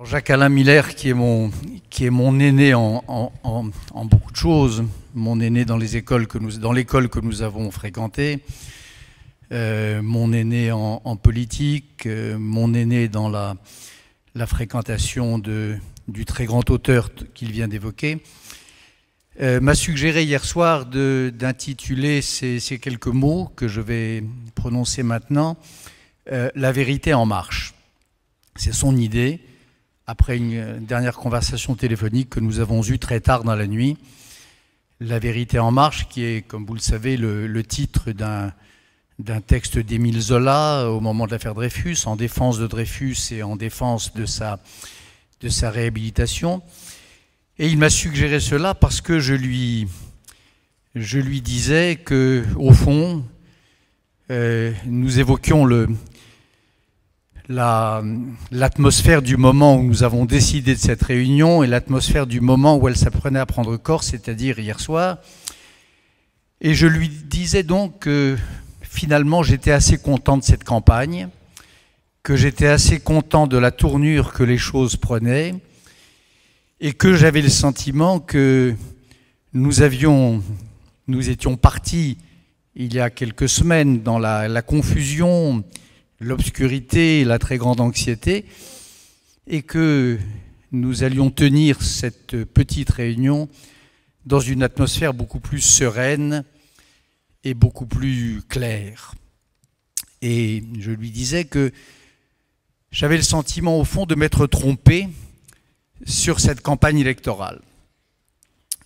Jacques-Alain Miller, qui est mon aîné en beaucoup de choses, mon aîné dans l'école que nous avons fréquentée, mon aîné en politique, mon aîné dans la fréquentation du très grand auteur qu'il vient d'évoquer, m'a suggéré hier soir d'intituler ces quelques mots que je vais prononcer maintenant, La vérité en marche. C'est son idée, après une dernière conversation téléphonique que nous avons eue très tard dans la nuit. La vérité en marche, qui est, comme vous le savez, le titre d'un texte d'Émile Zola au moment de l'affaire Dreyfus, en défense de Dreyfus et en défense de sa réhabilitation. Et il m'a suggéré cela parce que je lui disais que, au fond, nous évoquions l'atmosphère du moment où nous avons décidé de cette réunion et l'atmosphère du moment où elle s'apprenait à prendre corps, c'est-à-dire hier soir. Et je lui disais donc que finalement j'étais assez content de cette campagne, que j'étais assez content de la tournure que les choses prenaient et que j'avais le sentiment que nous étions partis il y a quelques semaines dans la confusion, l'obscurité, la très grande anxiété, et que nous allions tenir cette petite réunion dans une atmosphère beaucoup plus sereine et beaucoup plus claire. Et je lui disais que j'avais le sentiment, au fond, de m'être trompé sur cette campagne électorale.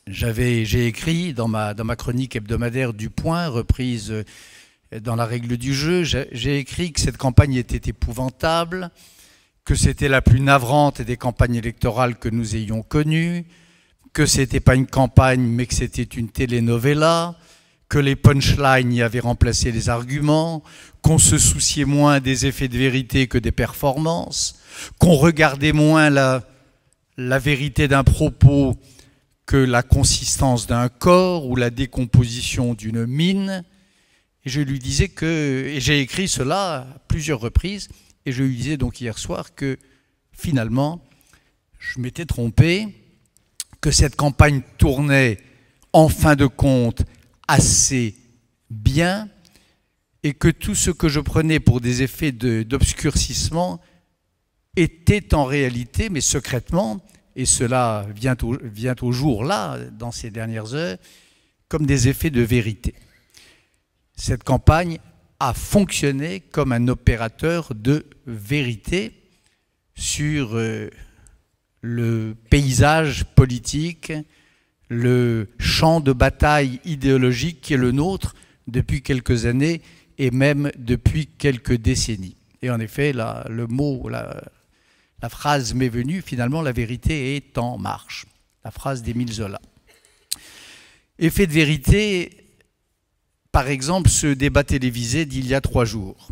J'ai écrit dans ma chronique hebdomadaire du Point, reprise dans la règle du jeu, j'ai écrit que cette campagne était épouvantable, que c'était la plus navrante des campagnes électorales que nous ayons connues, que ce n'était pas une campagne mais que c'était une telenovela, que les punchlines y avaient remplacé les arguments, qu'on se souciait moins des effets de vérité que des performances, qu'on regardait moins la vérité d'un propos que la consistance d'un corps ou la décomposition d'une mine. Et je lui disais et j'ai écrit cela à plusieurs reprises, et je lui disais donc hier soir que finalement, je m'étais trompé, que cette campagne tournait en fin de compte assez bien, et que tout ce que je prenais pour des effets d'obscurcissement était en réalité, mais secrètement, et cela vient au jour là, dans ces dernières heures, comme des effets de vérité. Cette campagne a fonctionné comme un opérateur de vérité sur le paysage politique, le champ de bataille idéologique qui est le nôtre depuis quelques années et même depuis quelques décennies. Et en effet, la phrase m'est venue, finalement, la vérité est en marche. La phrase d'Émile Zola. Effet de vérité, par exemple, ce débat télévisé d'il y a 3 jours,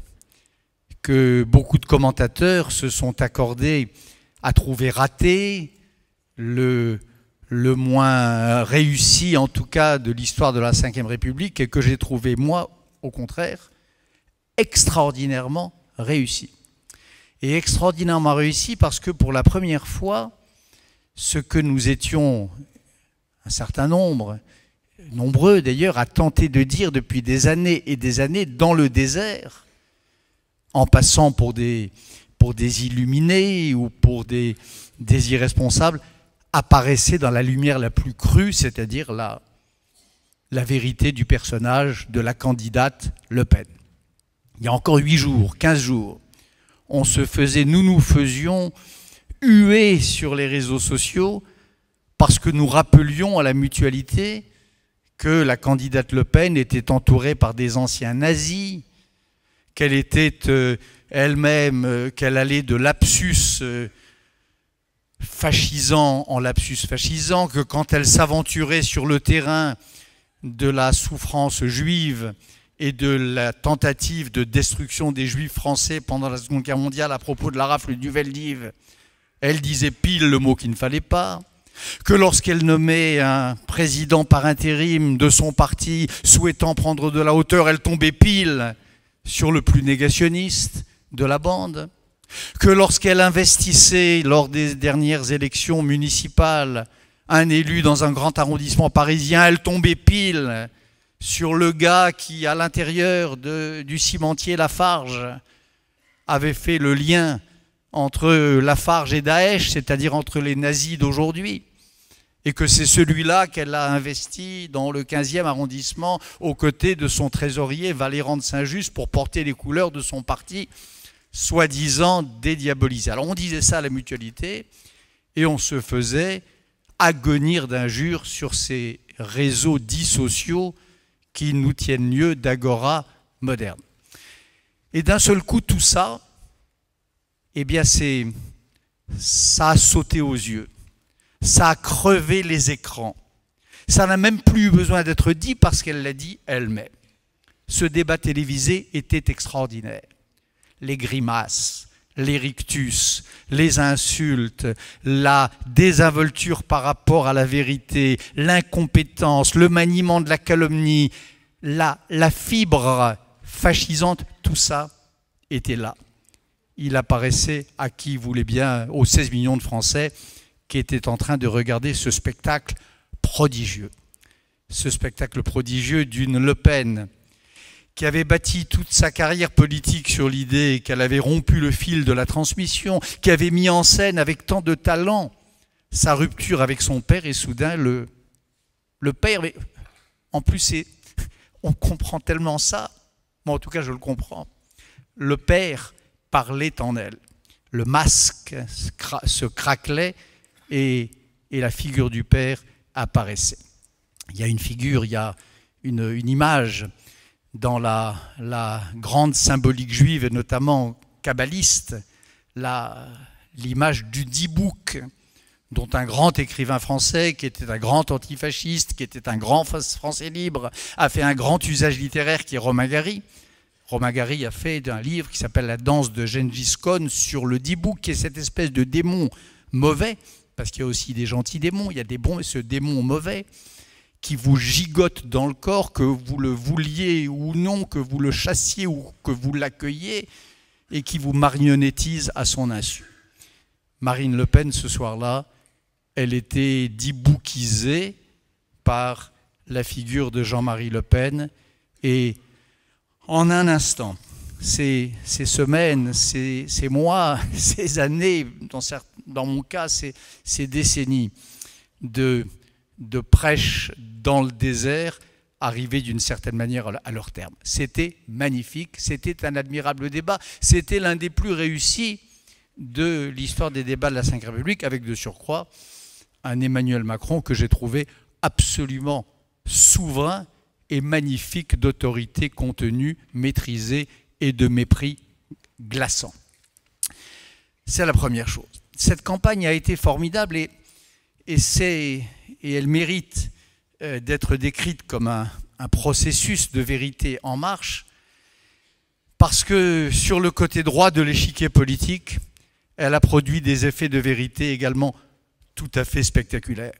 que beaucoup de commentateurs se sont accordés à trouver raté, le moins réussi en tout cas de l'histoire de la Ve République, et que j'ai trouvé, moi, au contraire, extraordinairement réussi. Et extraordinairement réussi parce que pour la première fois, ce que nous étions, un certain nombre, nombreux d'ailleurs, à tenter de dire depuis des années et des années dans le désert, en passant pour des illuminés ou pour des irresponsables, apparaissait dans la lumière la plus crue, c'est-à-dire la vérité du personnage de la candidate Le Pen. Il y a encore 8 jours, 15 jours, nous nous faisions huer sur les réseaux sociaux parce que nous rappelions à la mutualité que la candidate Le Pen était entourée par des anciens nazis, qu'elle était elle-même, qu'elle allait de lapsus fascisant en lapsus fascisant, que quand elle s'aventurait sur le terrain de la souffrance juive et de la tentative de destruction des juifs français pendant la Seconde Guerre mondiale à propos de la rafle du Veldiv, elle disait pile le mot qu'il ne fallait pas, que lorsqu'elle nommait un président par intérim de son parti souhaitant prendre de la hauteur, elle tombait pile sur le plus négationniste de la bande, que lorsqu'elle investissait lors des dernières élections municipales un élu dans un grand arrondissement parisien, elle tombait pile sur le gars qui, à l'intérieur du cimentier Lafarge, avait fait le lien entre Lafarge et Daesh, c'est-à-dire entre les nazis d'aujourd'hui, et que c'est celui-là qu'elle a investi dans le 15e arrondissement aux côtés de son trésorier Valéran de Saint-Just pour porter les couleurs de son parti, soi-disant dédiabolisé. Alors on disait ça à la Mutualité et on se faisait agonir d'injures sur ces réseaux dits sociaux qui nous tiennent lieu d'agora moderne. Et d'un seul coup, tout ça, eh bien ça a sauté aux yeux. Ça a crevé les écrans. Ça n'a même plus eu besoin d'être dit parce qu'elle l'a dit elle-même. Ce débat télévisé était extraordinaire. Les grimaces, les rictus, les insultes, la désinvolture par rapport à la vérité, l'incompétence, le maniement de la calomnie, la fibre fascisante, tout ça était là. Il apparaissait à qui voulait bien, aux 16 millions de Français qui étaient en train de regarder ce spectacle prodigieux. Ce spectacle prodigieux d'une Le Pen qui avait bâti toute sa carrière politique sur l'idée qu'elle avait rompu le fil de la transmission, qui avait mis en scène avec tant de talent sa rupture avec son père, et soudain le père, mais en plus on comprend tellement ça, moi en tout cas je le comprends, le père parlait en elle, le masque se craquelait et la figure du père apparaissait. Il y a une figure, il y a une image dans la grande symbolique juive, et notamment kabbaliste, l'image du Dibouk, dont un grand écrivain français, qui était un grand antifasciste, qui était un grand français libre, a fait un grand usage littéraire, qui est Romain Gary. Romain Gary a fait un livre qui s'appelle La danse de Gengis Khan sur le Dibouk, qui est cette espèce de démon mauvais, parce qu'il y a aussi des gentils démons, il y a des bons, et ce démon mauvais, qui vous gigote dans le corps, que vous le vouliez ou non, que vous le chassiez ou que vous l'accueilliez, et qui vous marionnettise à son insu. Marine Le Pen, ce soir-là, elle était diboukisée par la figure de Jean-Marie Le Pen, et en un instant, ces semaines, ces mois, ces années, dans mon cas, ces décennies de prêche dans le désert arrivaient d'une certaine manière à leur terme. C'était magnifique, c'était un admirable débat, c'était l'un des plus réussis de l'histoire des débats de la Ve République, avec de surcroît un Emmanuel Macron que j'ai trouvé absolument souverain et magnifique, d'autorité contenue, maîtrisée et de mépris glaçant. C'est la première chose. Cette campagne a été formidable et elle mérite d'être décrite comme un processus de vérité en marche, parce que sur le côté droit de l'échiquier politique, elle a produit des effets de vérité également tout à fait spectaculaires.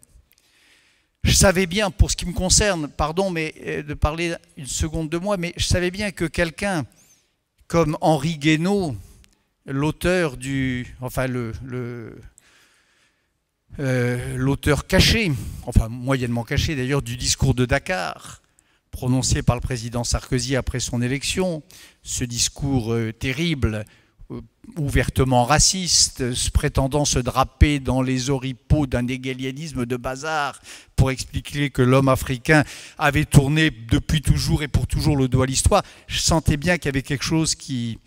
Je savais bien, pour ce qui me concerne, pardon mais de parler une seconde de moi, mais je savais bien que quelqu'un comme Henri Guénaud, l'auteur l'auteur caché, enfin moyennement caché d'ailleurs, du discours de Dakar, prononcé par le président Sarkozy après son élection, ce discours terrible, ouvertement raciste, prétendant se draper dans les oripeaux d'un égalianisme de bazar pour expliquer que l'homme africain avait tourné depuis toujours et pour toujours le dos à l'histoire. Je sentais bien qu'il y avait quelque chose qui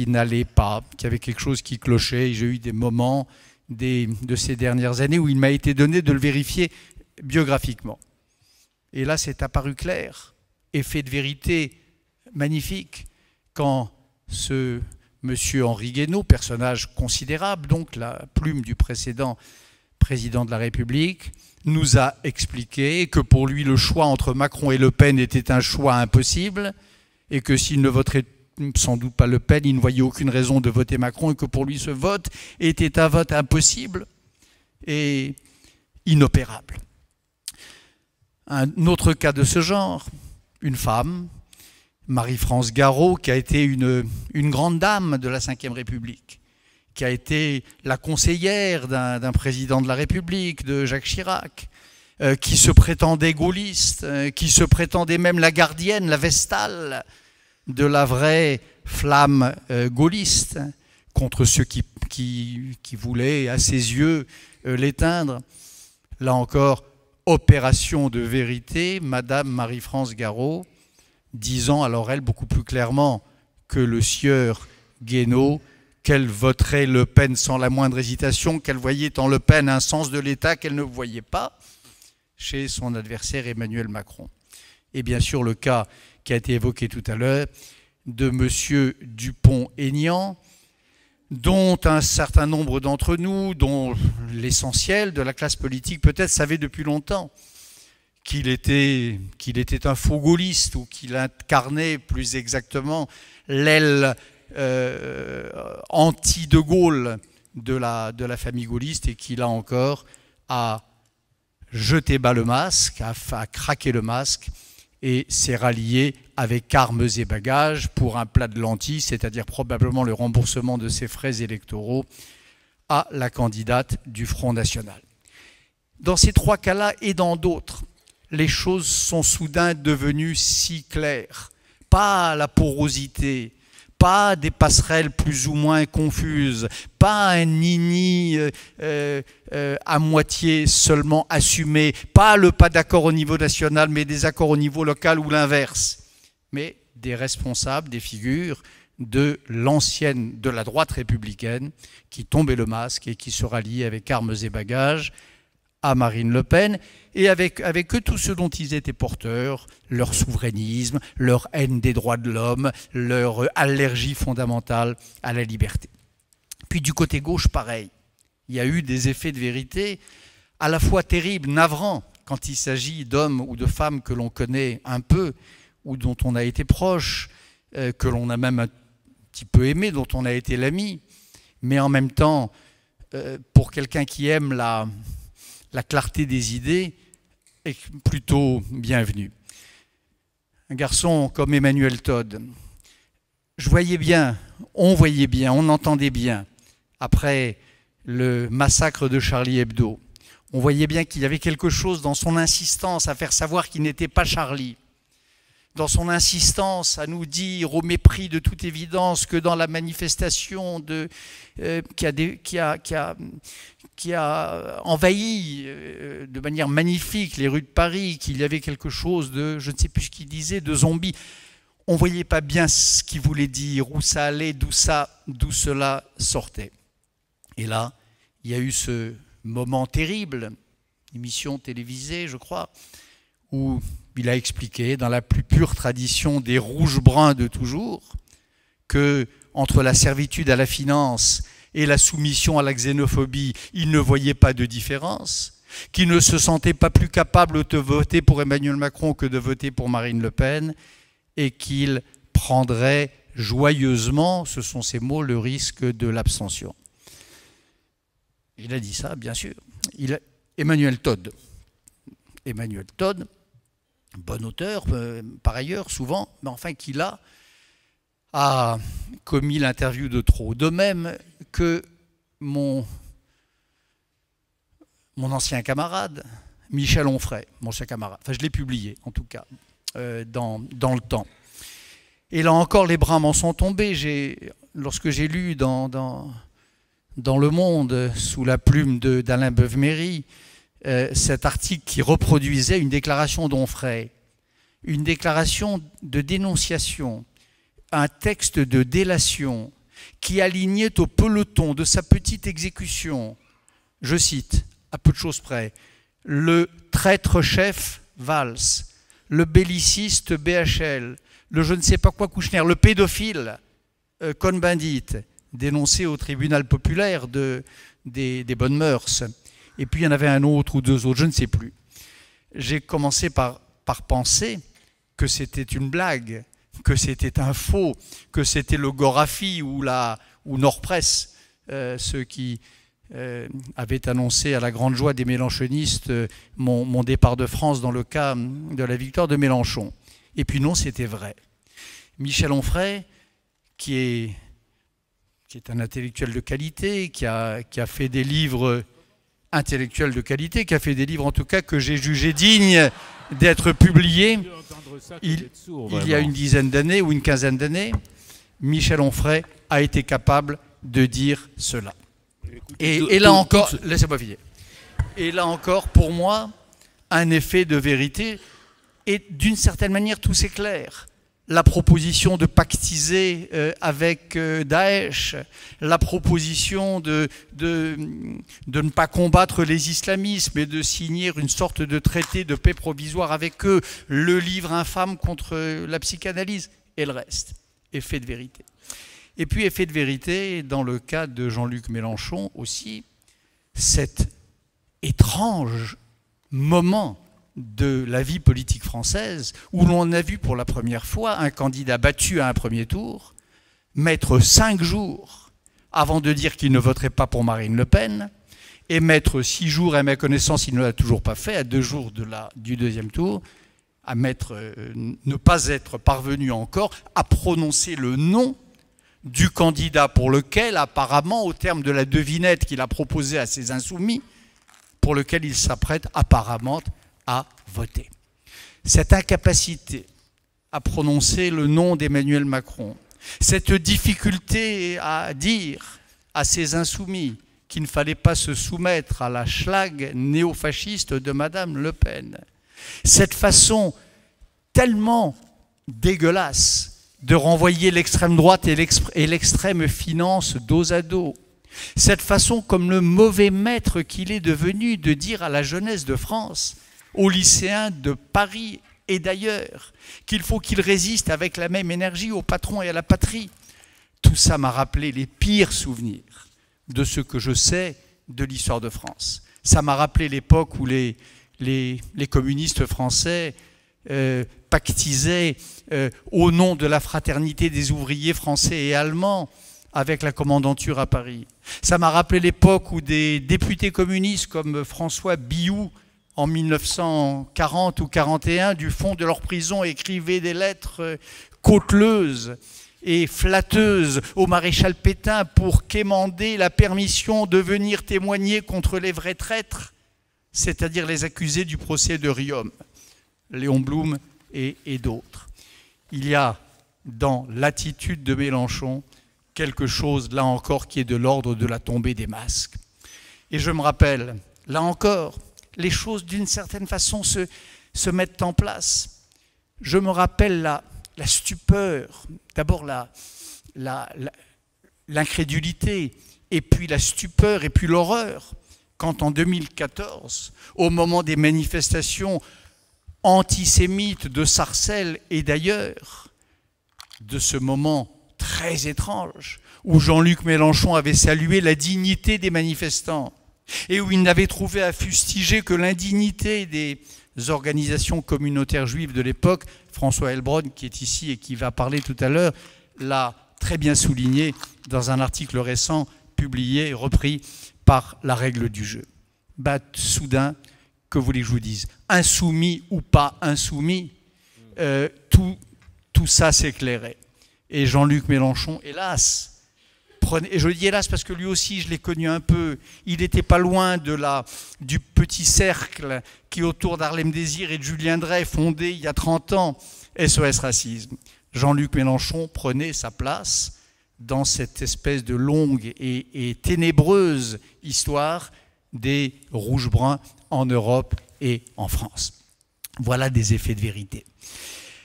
n'allait pas, qu'il y avait quelque chose qui clochait. J'ai eu des moments de ces dernières années où il m'a été donné de le vérifier biographiquement. Et là, c'est apparu clair, effet de vérité magnifique, quand ce monsieur Henri Guénaud, personnage considérable, donc la plume du précédent président de la République, nous a expliqué que pour lui, le choix entre Macron et Le Pen était un choix impossible, et que s'il ne voterait sans doute pas Le Pen, il ne voyait aucune raison de voter Macron, et que pour lui, ce vote était un vote impossible et inopérable. Un autre cas de ce genre, une femme, Marie-France Garot, qui a été une grande dame de la Ve République, qui a été la conseillère d'un président de la République, de Jacques Chirac, qui se prétendait gaulliste, qui se prétendait même la gardienne, la vestale de la vraie flamme gaulliste, contre ceux qui voulaient, à ses yeux, l'éteindre. Là encore, opération de vérité, Madame Marie-France Garot, disant à l'oreille beaucoup plus clairement que le sieur Guénaud qu'elle voterait Le Pen sans la moindre hésitation, qu'elle voyait en Le Pen un sens de l'État qu'elle ne voyait pas chez son adversaire Emmanuel Macron. Et bien sûr le cas qui a été évoqué tout à l'heure de M. Dupont-Aignan, dont un certain nombre d'entre nous, dont l'essentiel de la classe politique peut-être savait depuis longtemps qu'il était un faux gaulliste, ou qu'il incarnait plus exactement l'aile anti-de Gaulle de la famille gaulliste, et qui là encore a jeté bas le masque, a craqué le masque et s'est rallié avec armes et bagages pour un plat de lentilles, c'est-à-dire probablement le remboursement de ses frais électoraux, à la candidate du Front National. Dans ces trois cas-là et dans d'autres, les choses sont soudain devenues si claires. Pas la porosité, pas des passerelles plus ou moins confuses, pas un nini à moitié seulement assumé, pas le pas d'accord au niveau national, mais des accords au niveau local ou l'inverse, mais des responsables, des figures de la droite républicaine qui tombaient le masque et qui se rallient avec armes et bagages à Marine Le Pen, et avec eux tout ce dont ils étaient porteurs, leur souverainisme, leur haine des droits de l'homme, leur allergie fondamentale à la liberté. Puis du côté gauche, pareil. Il y a eu des effets de vérité à la fois terribles, navrants, quand il s'agit d'hommes ou de femmes que l'on connaît un peu, ou dont on a été proche, que l'on a même un petit peu aimé, dont on a été l'ami, mais en même temps, pour quelqu'un qui aime la clarté des idées, est plutôt bienvenue. Un garçon comme Emmanuel Todd, on voyait bien, on entendait bien, après le massacre de Charlie Hebdo, on voyait bien qu'il y avait quelque chose dans son insistance à faire savoir qu'il n'était pas Charlie, dans son insistance à nous dire, au mépris de toute évidence, que dans la manifestation qui a envahi de manière magnifique les rues de Paris, qu'il y avait quelque chose de, je ne sais plus ce qu'il disait, de zombie. On ne voyait pas bien ce qu'il voulait dire, où ça allait, d'où cela sortait. Et là, il y a eu ce moment terrible, émission télévisée, je crois, où il a expliqué, dans la plus pure tradition des rouges-bruns de toujours, que entre la servitude à la finance et la soumission à la xénophobie, il ne voyait pas de différence, qu'il ne se sentait pas plus capable de voter pour Emmanuel Macron que de voter pour Marine Le Pen, et qu'il prendrait joyeusement, ce sont ses mots, le risque de l'abstention. Il a dit ça, bien sûr. Emmanuel Todd, bon auteur, par ailleurs, souvent, mais enfin qui a commis l'interview de trop. De même que mon ancien camarade, Michel Onfray, mon ancien camarade. Enfin, je l'ai publié, en tout cas, dans le temps. Et là encore, les bras m'en sont tombés. Lorsque j'ai lu dans Le Monde, sous la plume d'Alain Beuve-Méry, cet article qui reproduisait une déclaration d'Onfray, une déclaration de dénonciation, un texte de délation qui alignait au peloton de sa petite exécution, je cite, à peu de choses près, le traître-chef Valls, le belliciste BHL, le je ne sais pas quoi Kouchner, le pédophile Cohn-Bendit, dénoncé au tribunal populaire des bonnes mœurs. Et puis il y en avait un autre ou deux autres, je ne sais plus. J'ai commencé par penser que c'était une blague, que c'était un faux, que c'était le Gorafi ou Nord-Presse, ceux qui avaient annoncé à la grande joie des mélenchonistes mon départ de France dans le cas de la victoire de Mélenchon. Et puis non, c'était vrai. Michel Onfray, qui qui est un intellectuel de qualité, qui a fait des livres intellectuels de qualité, qui a fait des livres en tout cas que j'ai jugés dignes d'être publiés il y a une dizaine d'années ou une quinzaine d'années. Michel Onfray a été capable de dire cela. Et là encore, laissez-moi finir. Et là encore, pour moi, un effet de vérité. Et d'une certaine manière, tout s'éclaire. La proposition de pactiser avec Daesh, la proposition de ne pas combattre les islamismes et de signer une sorte de traité de paix provisoire avec eux, le livre infâme contre la psychanalyse, et le reste. Effet de vérité. Et puis, effet de vérité, dans le cas de Jean-Luc Mélenchon aussi, cet étrange moment de la vie politique française, où l'on a vu pour la première fois un candidat battu à un premier tour mettre 5 jours avant de dire qu'il ne voterait pas pour Marine Le Pen, et mettre 6 jours, à ma connaissance, il ne l'a toujours pas fait, à 2 jours du deuxième tour, à ne pas être parvenu encore à prononcer le nom du candidat pour lequel, apparemment, au terme de la devinette qu'il a proposée à ses insoumis, pour lequel il s'apprête apparemment à voter. Cette incapacité à prononcer le nom d'Emmanuel Macron, cette difficulté à dire à ses insoumis qu'il ne fallait pas se soumettre à la schlag néofasciste de Madame Le Pen, cette façon tellement dégueulasse de renvoyer l'extrême droite et l'extrême finance dos à dos, cette façon comme le mauvais maître qu'il est devenu de dire à la jeunesse de France, aux lycéens de Paris et d'ailleurs, qu'il faut qu'ils résistent avec la même énergie au patron et à la patrie. Tout ça m'a rappelé les pires souvenirs de ce que je sais de l'histoire de France. Ça m'a rappelé l'époque où les communistes français pactisaient au nom de la fraternité des ouvriers français et allemands avec la commandanture à Paris. Ça m'a rappelé l'époque où des députés communistes comme François Billoux, en 1940 ou 41, du fond de leur prison, écrivaient des lettres cauteleuses et flatteuses au maréchal Pétain pour quémander la permission de venir témoigner contre les vrais traîtres, c'est-à-dire les accusés du procès de Riom, Léon Blum et d'autres. Il y a dans l'attitude de Mélenchon quelque chose, là encore, qui est de l'ordre de la tombée des masques. Et je me rappelle, là encore, les choses d'une certaine façon se mettent en place. Je me rappelle la stupeur, d'abord l'incrédulité, et puis la stupeur, et puis l'horreur, quand en 2014, au moment des manifestations antisémites de Sarcelles et d'ailleurs, de ce moment très étrange, où Jean-Luc Mélenchon avait salué la dignité des manifestants, et où il n'avait trouvé à fustiger que l'indignité des organisations communautaires juives de l'époque. François Heilbronn, qui est ici et qui va parler tout à l'heure, l'a très bien souligné dans un article récent publié, repris par La Règle du jeu. Soudain, que voulez que je vous dise, insoumis ou pas insoumis, tout ça s'éclairait. Et Jean-Luc Mélenchon, hélas, et je dis hélas parce que lui aussi, je l'ai connu un peu, il n'était pas loin du petit cercle qui, autour d'Harlem Désir et de Julien Drey, fondé il y a 30 ans SOS Racisme. Jean-Luc Mélenchon prenait sa place dans cette espèce de longue et ténébreuse histoire des rouges-bruns en Europe et en France. Voilà des effets de vérité.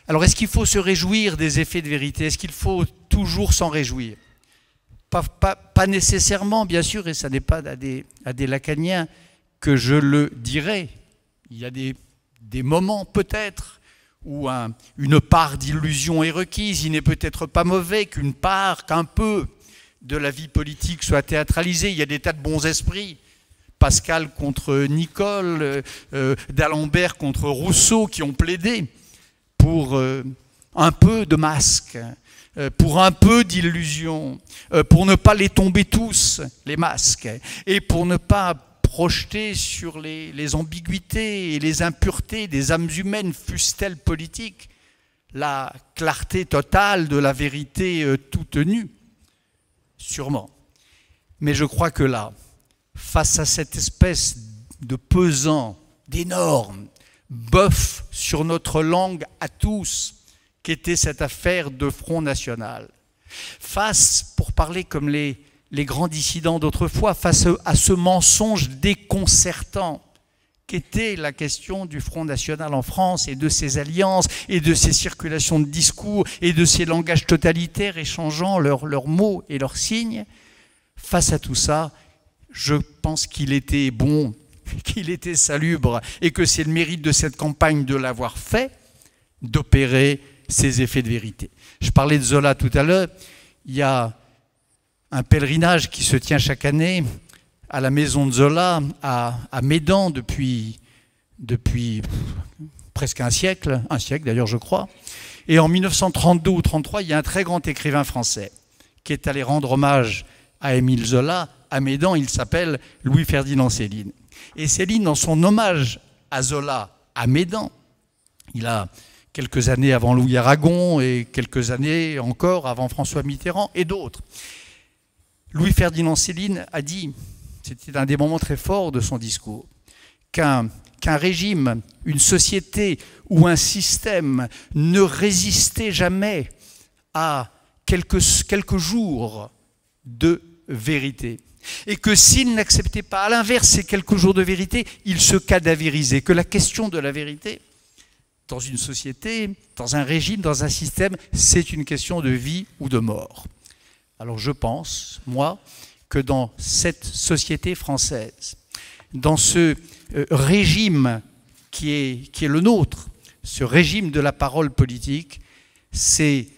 Alors, est-ce qu'il faut se réjouir des effets de vérité? Est-ce qu'il faut toujours s'en réjouir? Pas nécessairement, bien sûr, et ça n'est pas à des lacaniens que je le dirai. Il y a des moments, peut-être, où une part d'illusion est requise. Il n'est peut-être pas mauvais qu'un peu de la vie politique soit théâtralisée. Il y a des tas de bons esprits. Pascal contre Nicole, d'Alembert contre Rousseau, qui ont plaidé pour un peu de masque, pour un peu d'illusion, pour ne pas les tomber tous, les masques, et pour ne pas projeter sur les ambiguïtés et les impuretés des âmes humaines, fussent-elles politiques, la clarté totale de la vérité toute nue. sûrement. Mais je crois que là, face à cette espèce de pesant, d'énorme bœuf sur notre langue à tous, qu'était cette affaire de Front National, face, pour parler comme les grands dissidents d'autrefois, face à ce mensonge déconcertant qu'était la question du Front National en France et de ses alliances et de ses circulations de discours et de ces langages totalitaires échangeant leurs mots et leurs signes, face à tout ça, je pense qu'il était bon, qu'il était salubre et que c'est le mérite de cette campagne de l'avoir fait, d'opérer ces effets de vérité. Je parlais de Zola tout à l'heure. Il y a un pèlerinage qui se tient chaque année à la maison de Zola à Médan depuis presque un siècle d'ailleurs je crois. Et en 1932 ou 1933, il y a un très grand écrivain français qui est allé rendre hommage à Émile Zola à Médan. Il s'appelle Louis-Ferdinand Céline. Et Céline, dans son hommage à Zola à Médan, il a quelques années avant Louis Aragon et quelques années encore avant François Mitterrand et d'autres. Louis-Ferdinand Céline a dit, c'était un des moments très forts de son discours, qu'un régime, une société ou un système ne résistait jamais à quelques jours de vérité. Et que s'il n'acceptait pas, à l'inverse, ces quelques jours de vérité, il se cadavérisait. Que la question de la vérité, dans une société, dans un régime, dans un système, c'est une question de vie ou de mort. Alors je pense, moi, que dans cette société française, dans ce régime qui est le nôtre, ce régime de la parole politique, ces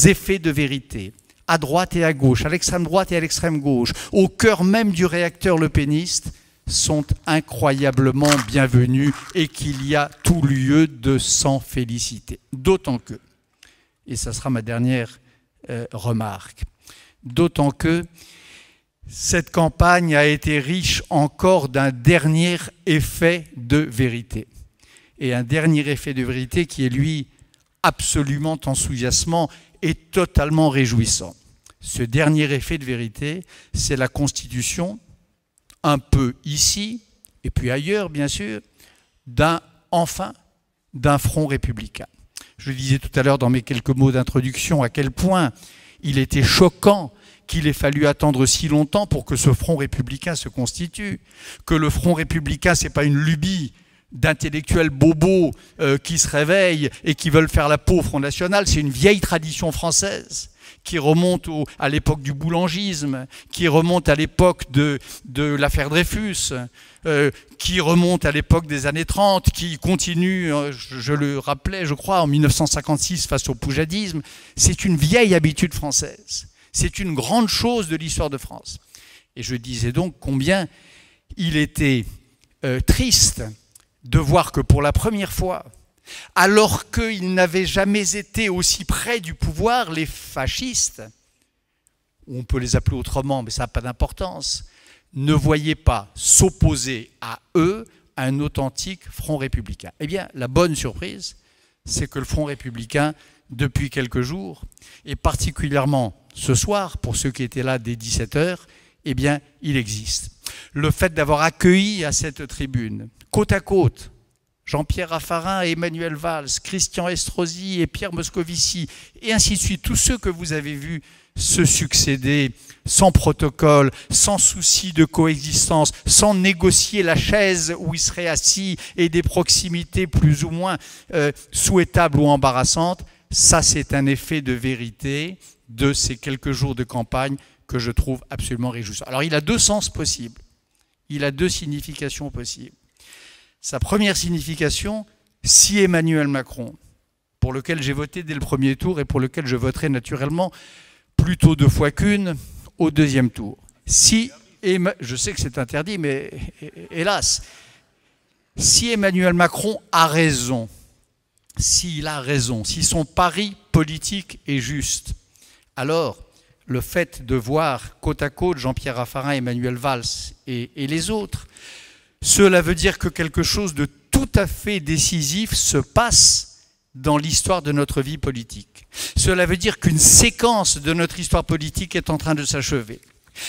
effets de vérité, à droite et à gauche, à l'extrême droite et à l'extrême gauche, au cœur même du réacteur lepéniste, sont incroyablement bienvenus et qu'il y a tout lieu de s'en féliciter. D'autant que, et ça sera ma dernière remarque, d'autant que cette campagne a été riche encore d'un dernier effet de vérité. Et un dernier effet de vérité qui est, lui, absolument enthousiasmant et totalement réjouissant. Ce dernier effet de vérité, c'est la constitution, un peu ici, et puis ailleurs, bien sûr, d'un front républicain. Je disais tout à l'heure dans mes quelques mots d'introduction à quel point il était choquant qu'il ait fallu attendre si longtemps pour que ce front républicain se constitue, que le front républicain, ce n'est pas une lubie d'intellectuels bobos qui se réveillent et qui veulent faire la peau au Front National, c'est une vieille tradition française qui remonte à l'époque du boulangisme, qui remonte à l'époque de l'affaire Dreyfus, qui remonte à l'époque des années 30, qui continue, je le rappelais, je crois, en 1956 face au poujadisme. C'est une vieille habitude française. C'est une grande chose de l'histoire de France. Et je disais donc combien il était triste de voir que pour la première fois, alors qu'ils n'avaient jamais été aussi près du pouvoir, les fascistes, ou on peut les appeler autrement, mais ça n'a pas d'importance, ne voyaient pas s'opposer à eux un authentique front républicain. Eh bien, la bonne surprise, c'est que le front républicain, depuis quelques jours, et particulièrement ce soir, pour ceux qui étaient là dès 17h, eh bien, il existe. Le fait d'avoir accueilli à cette tribune, côte à côte, Jean-Pierre Raffarin et Emmanuel Valls, Christian Estrosi et Pierre Moscovici, et ainsi de suite, tous ceux que vous avez vus se succéder sans protocole, sans souci de coexistence, sans négocier la chaise où ils seraient assis et des proximités plus ou moins souhaitables ou embarrassantes, ça c'est un effet de vérité de ces quelques jours de campagne que je trouve absolument réjouissant. Alors il a deux sens possibles, il a deux significations possibles. Sa première signification, si Emmanuel Macron, pour lequel j'ai voté dès le premier tour et pour lequel je voterai naturellement plutôt 2 fois qu'une au deuxième tour. Si, je sais que c'est interdit, mais hélas, si Emmanuel Macron a raison, s'il a raison, si son pari politique est juste, alors le fait de voir côte à côte Jean-Pierre Raffarin, Emmanuel Valls et les autres, cela veut dire que quelque chose de tout à fait décisif se passe dans l'histoire de notre vie politique. Cela veut dire qu'une séquence de notre histoire politique est en train de s'achever.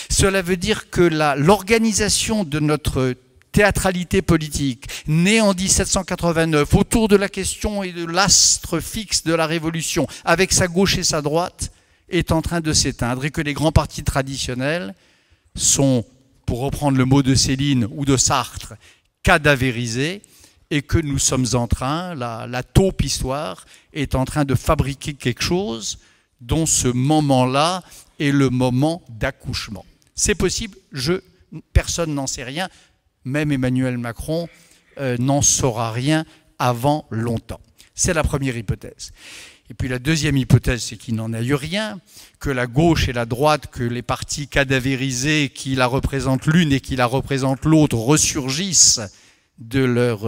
Cela veut dire que l'organisation de notre théâtralité politique, née en 1789, autour de la question et de l'astre fixe de la Révolution, avec sa gauche et sa droite, est en train de s'éteindre et que les grands partis traditionnels sont, pour reprendre le mot de Céline ou de Sartre, cadavérisés, et que nous sommes en train, la taupe histoire est en train de fabriquer quelque chose dont ce moment-là est le moment d'accouchement. C'est possible, personne n'en sait rien, même Emmanuel Macron n'en saura rien avant longtemps. C'est la première hypothèse. Et puis la deuxième hypothèse, c'est qu'il n'en a eu rien, que la gauche et la droite, que les partis cadavérisés qui la représentent l'une et qui la représentent l'autre ressurgissent de leur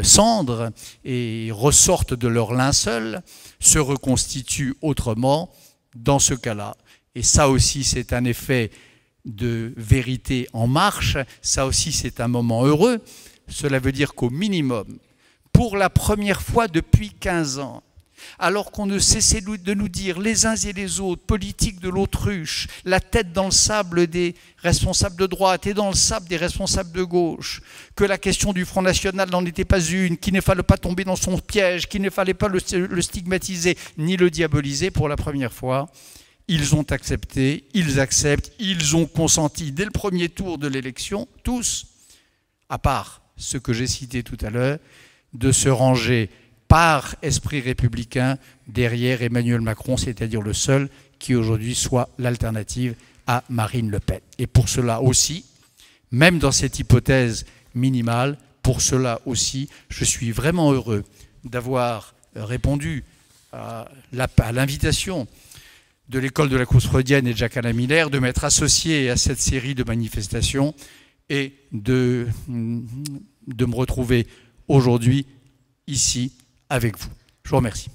cendres et ressortent de leur linceul, se reconstituent autrement dans ce cas-là. Et ça aussi, c'est un effet de vérité en marche. Ça aussi, c'est un moment heureux. Cela veut dire qu'au minimum, pour la première fois depuis 15 ans, alors qu'on ne cessait de nous dire les uns et les autres, politique de l'autruche, la tête dans le sable des responsables de droite et dans le sable des responsables de gauche, que la question du Front National n'en était pas une, qu'il ne fallait pas tomber dans son piège, qu'il ne fallait pas le stigmatiser ni le diaboliser. Pour la première fois, ils ont accepté, ils acceptent, ils ont consenti dès le premier tour de l'élection, tous, à part ce que j'ai cité tout à l'heure, de se ranger par esprit républicain derrière Emmanuel Macron, c'est-à-dire le seul qui aujourd'hui soit l'alternative à Marine Le Pen. Et pour cela aussi, même dans cette hypothèse minimale, pour cela aussi, je suis vraiment heureux d'avoir répondu à l'invitation de l'école de la cause freudienne et de Jacques-Alain Miller, de m'être associé à cette série de manifestations et de me retrouver aujourd'hui ici avec vous. Je vous remercie.